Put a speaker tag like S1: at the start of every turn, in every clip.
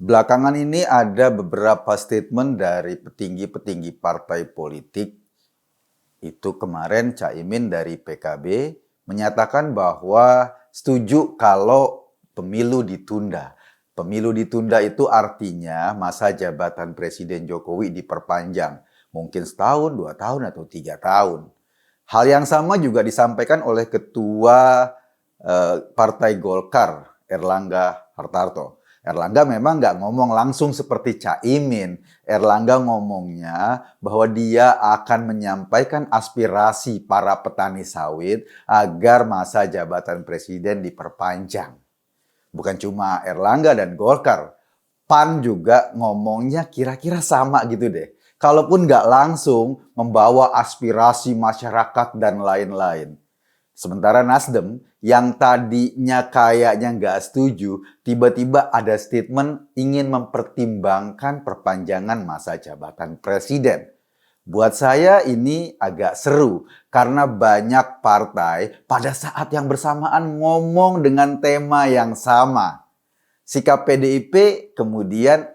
S1: Belakangan ini ada beberapa statement dari petinggi-petinggi partai politik. Itu kemarin Caimin dari PKB menyatakan bahwa setuju kalau pemilu ditunda. Pemilu ditunda itu artinya masa jabatan Presiden Jokowi diperpanjang. Mungkin setahun, 2 tahun, atau 3 tahun. Hal yang sama juga disampaikan oleh Ketua Partai Golkar, Erlangga Hartarto. Erlangga memang nggak ngomong langsung seperti Caimin. Erlangga ngomongnya bahwa dia akan menyampaikan aspirasi para petani sawit agar masa jabatan presiden diperpanjang. Bukan cuma Erlangga dan Golkar, PAN juga ngomongnya kira-kira sama gitu deh. Kalaupun nggak langsung membawa aspirasi masyarakat dan lain-lain. Sementara Nasdem yang tadinya kayaknya nggak setuju, tiba-tiba ada statement ingin mempertimbangkan perpanjangan masa jabatan presiden. Buat saya ini agak seru karena banyak partai pada saat yang bersamaan ngomong dengan tema yang sama. Sikap PDIP kemudian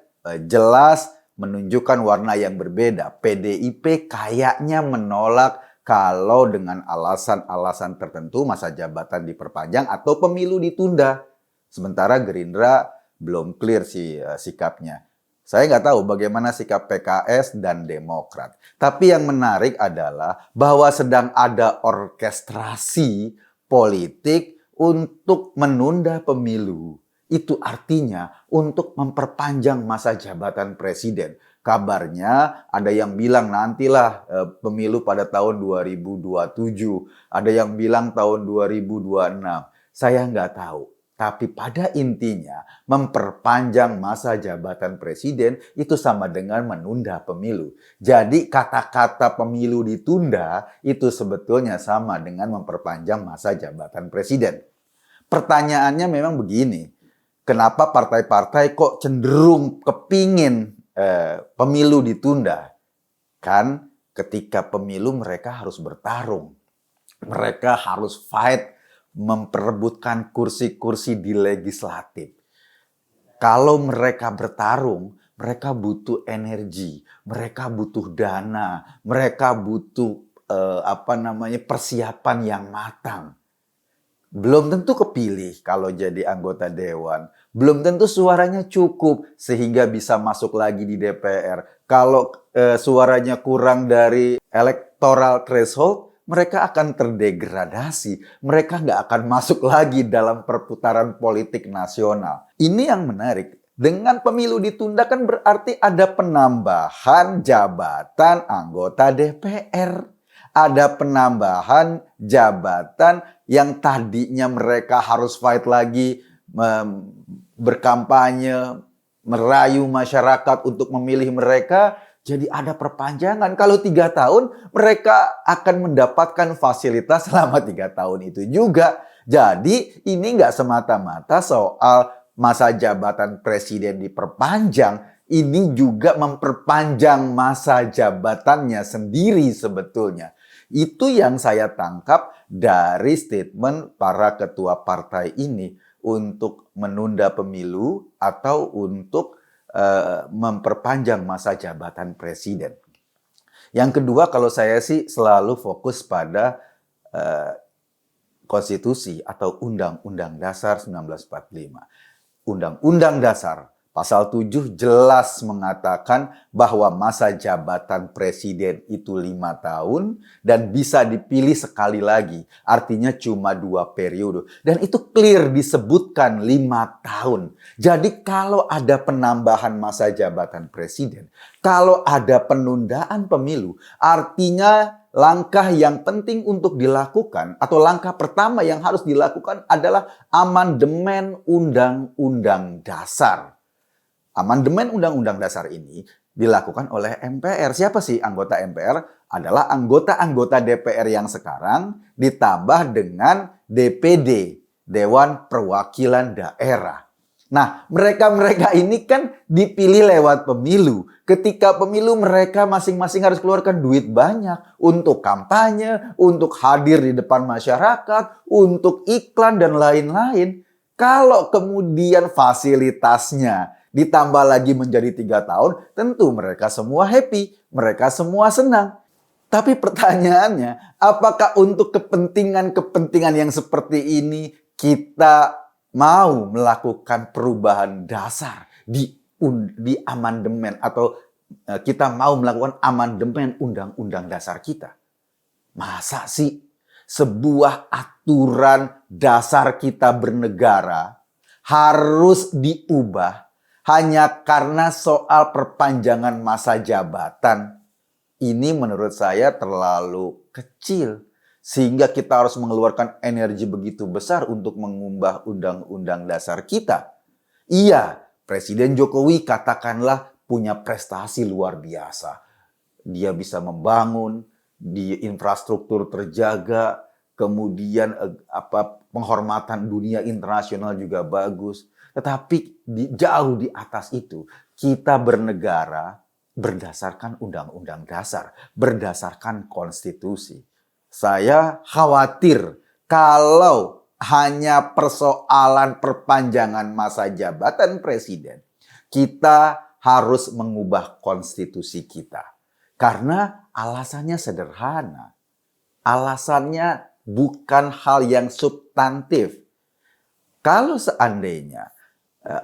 S1: jelas menunjukkan warna yang berbeda. PDIP kayaknya menolak kalau dengan alasan-alasan tertentu masa jabatan diperpanjang atau pemilu ditunda. Sementara Gerindra belum clear sih sikapnya. Saya nggak tahu bagaimana sikap PKS dan Demokrat. Tapi yang menarik adalah bahwa sedang ada orkestrasi politik untuk menunda pemilu. Itu artinya untuk memperpanjang masa jabatan presiden. Kabarnya ada yang bilang nantilah pemilu pada tahun 2027. Ada yang bilang tahun 2026. Saya nggak tahu. Tapi pada intinya memperpanjang masa jabatan presiden itu sama dengan menunda pemilu. Jadi kata-kata pemilu ditunda itu sebetulnya sama dengan memperpanjang masa jabatan presiden. Pertanyaannya memang begini, kenapa partai-partai kok cenderung kepingin pemilu ditunda? Kan ketika pemilu mereka harus bertarung. Mereka harus fight memperebutkan kursi-kursi di legislatif. Kalau mereka bertarung, mereka butuh energi, mereka butuh dana, mereka butuh persiapan yang matang. Belum tentu kepilih kalau jadi anggota dewan. Belum tentu suaranya cukup sehingga bisa masuk lagi di DPR. Kalau suaranya kurang dari electoral threshold, mereka akan terdegradasi. Mereka nggak akan masuk lagi dalam perputaran politik nasional. Ini yang menarik. Dengan pemilu ditunda kan berarti ada penambahan jabatan anggota DPR. Ada penambahan jabatan yang tadinya mereka harus fight lagi, berkampanye, merayu masyarakat untuk memilih mereka. Jadi ada perpanjangan. Kalau 3 tahun, mereka akan mendapatkan fasilitas selama 3 tahun itu juga. Jadi ini nggak semata-mata soal masa jabatan presiden diperpanjang. Ini juga memperpanjang masa jabatannya sendiri sebetulnya. Itu yang saya tangkap dari statement para ketua partai ini untuk menunda pemilu atau untuk memperpanjang masa jabatan presiden. Yang kedua, kalau saya sih selalu fokus pada konstitusi atau Undang-Undang Dasar 1945. Undang-Undang Dasar Pasal 7 jelas mengatakan bahwa masa jabatan presiden itu 5 tahun dan bisa dipilih sekali lagi. Artinya cuma 2 periode. Dan itu clear disebutkan 5 tahun. Jadi kalau ada penambahan masa jabatan presiden, kalau ada penundaan pemilu, artinya langkah yang penting untuk dilakukan atau langkah pertama yang harus dilakukan adalah amandemen Undang-Undang Dasar. Amandemen Undang-Undang Dasar ini dilakukan oleh MPR. Siapa sih anggota MPR? Adalah anggota-anggota DPR yang sekarang ditambah dengan DPD, Dewan Perwakilan Daerah. Nah, mereka-mereka ini kan dipilih lewat pemilu. Ketika pemilu mereka masing-masing harus keluarkan duit banyak untuk kampanye, untuk hadir di depan masyarakat, untuk iklan dan lain-lain. Kalau kemudian fasilitasnya ditambah lagi menjadi 3 tahun, tentu mereka semua happy, mereka semua senang. Tapi pertanyaannya, apakah untuk kepentingan-kepentingan yang seperti ini kita mau melakukan perubahan dasar di amandemen atau kita mau melakukan amandemen undang-undang dasar kita? Masa sih sebuah aturan dasar kita bernegara harus diubah hanya karena soal perpanjangan masa jabatan? Ini menurut saya terlalu kecil sehingga kita harus mengeluarkan energi begitu besar untuk mengubah undang-undang dasar kita. Iya, Presiden Jokowi katakanlah punya prestasi luar biasa. Dia bisa membangun, di infrastruktur terjaga, kemudian penghormatan dunia internasional juga bagus. Tetapi jauh di atas itu, kita bernegara berdasarkan undang-undang dasar, berdasarkan konstitusi. Saya khawatir kalau hanya persoalan perpanjangan masa jabatan presiden, kita harus mengubah konstitusi kita. Karena alasannya sederhana. Alasannya bukan hal yang substantif. Kalau seandainya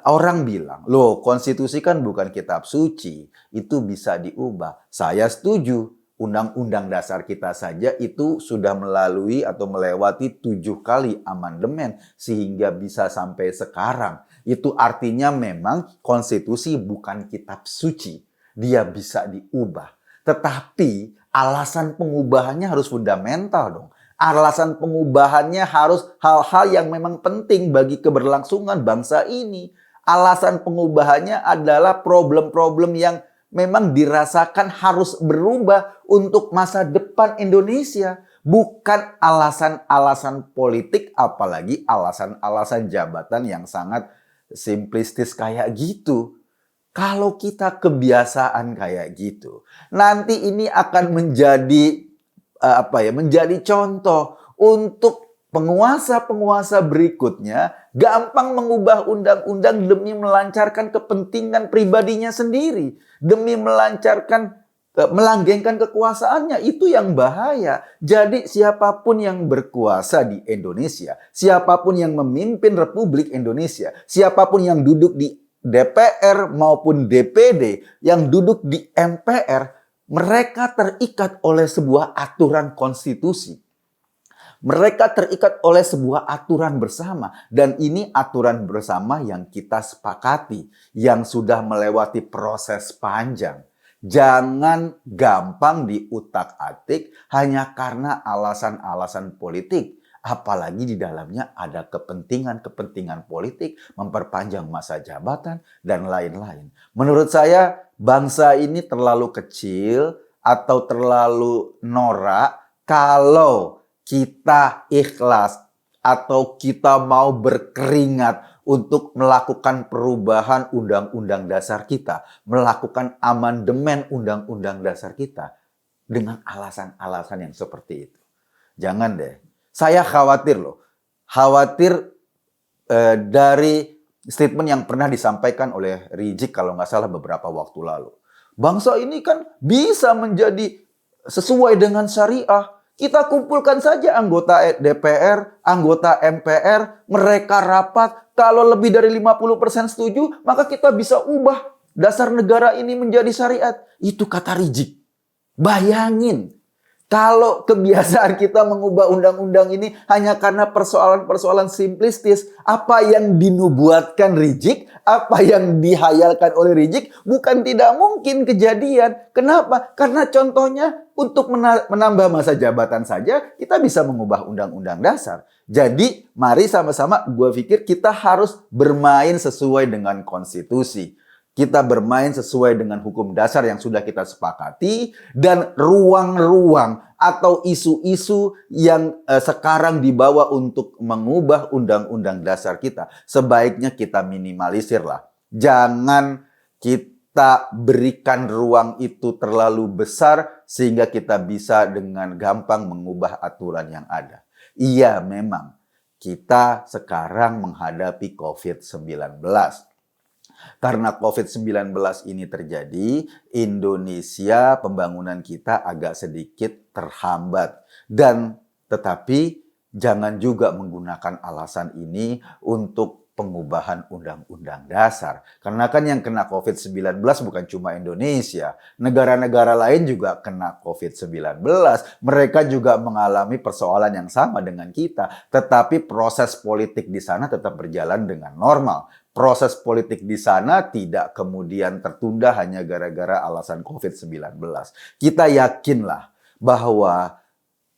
S1: orang bilang, loh konstitusi kan bukan kitab suci, itu bisa diubah. Saya setuju, undang-undang dasar kita saja itu sudah melalui atau melewati 7 kali amandemen sehingga bisa sampai sekarang. Itu artinya memang konstitusi bukan kitab suci, dia bisa diubah. Tetapi alasan pengubahannya harus fundamental dong. Alasan pengubahannya harus hal-hal yang memang penting bagi keberlangsungan bangsa ini. Alasan pengubahannya adalah problem-problem yang memang dirasakan harus berubah untuk masa depan Indonesia. Bukan alasan-alasan politik, apalagi alasan-alasan jabatan yang sangat simplistis kayak gitu. Kalau kita kebiasaan kayak gitu, nanti ini akan menjadi menjadi contoh untuk penguasa-penguasa berikutnya gampang mengubah undang-undang demi melancarkan kepentingan pribadinya sendiri, demi melanggengkan kekuasaannya. Itu yang bahaya. Jadi siapapun yang berkuasa di Indonesia, siapapun yang memimpin Republik Indonesia, siapapun yang duduk di DPR maupun DPD, yang duduk di MPR, mereka terikat oleh sebuah aturan konstitusi. Mereka terikat oleh sebuah aturan bersama. Dan ini aturan bersama yang kita sepakati, yang sudah melewati proses panjang. Jangan gampang diutak-atik hanya karena alasan-alasan politik. Apalagi di dalamnya ada kepentingan-kepentingan politik, memperpanjang masa jabatan, dan lain-lain. Menurut saya, bangsa ini terlalu kecil atau terlalu norak kalau kita ikhlas atau kita mau berkeringat untuk melakukan perubahan undang-undang dasar kita, melakukan amandemen undang-undang dasar kita dengan alasan-alasan yang seperti itu. Jangan deh. Saya khawatir loh. Khawatir dari statement yang pernah disampaikan oleh Rizik kalau nggak salah beberapa waktu lalu. Bangsa ini kan bisa menjadi sesuai dengan syariah. Kita kumpulkan saja anggota DPR, anggota MPR, mereka rapat. Kalau lebih dari 50% setuju, maka kita bisa ubah dasar negara ini menjadi syariat. Itu kata Rizik. Bayangin. Kalau kebiasaan kita mengubah undang-undang ini hanya karena persoalan-persoalan simplistis, apa yang dinubuatkan Rizik, apa yang dihayalkan oleh Rizik, bukan tidak mungkin kejadian. Kenapa? Karena contohnya untuk menambah masa jabatan saja, kita bisa mengubah undang-undang dasar. Jadi, mari sama-sama gue pikir kita harus bermain sesuai dengan konstitusi. Kita bermain sesuai dengan hukum dasar yang sudah kita sepakati, dan ruang-ruang atau isu-isu yang sekarang dibawa untuk mengubah undang-undang dasar kita, sebaiknya kita minimalisir lah. Jangan kita berikan ruang itu terlalu besar sehingga kita bisa dengan gampang mengubah aturan yang ada. Iya, memang kita sekarang menghadapi COVID-19. Karena COVID-19 ini terjadi, Indonesia pembangunan kita agak sedikit terhambat. Dan tetapi jangan juga menggunakan alasan ini untuk pengubahan Undang-Undang Dasar. Karena kan yang kena COVID-19 bukan cuma Indonesia. Negara-negara lain juga kena COVID-19. Mereka juga mengalami persoalan yang sama dengan kita. Tetapi proses politik di sana tetap berjalan dengan normal. Proses politik di sana tidak kemudian tertunda hanya gara-gara alasan COVID-19. Kita yakinlah bahwa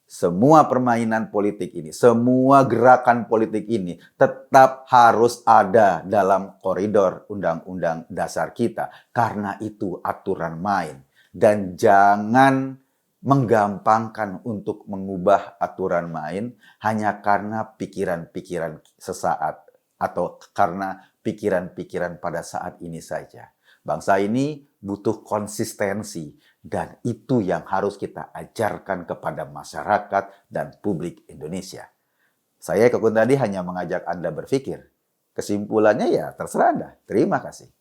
S1: semua permainan politik ini, semua gerakan politik ini tetap harus ada dalam koridor Undang-Undang Dasar kita. Karena itu aturan main. Dan jangan menggampangkan untuk mengubah aturan main hanya karena pikiran-pikiran sesaat atau karena pikiran-pikiran pada saat ini saja. Bangsa ini butuh konsistensi dan itu yang harus kita ajarkan kepada masyarakat dan publik Indonesia. Saya Kekun tadi hanya mengajak Anda berpikir. Kesimpulannya ya terserah Anda. Terima kasih.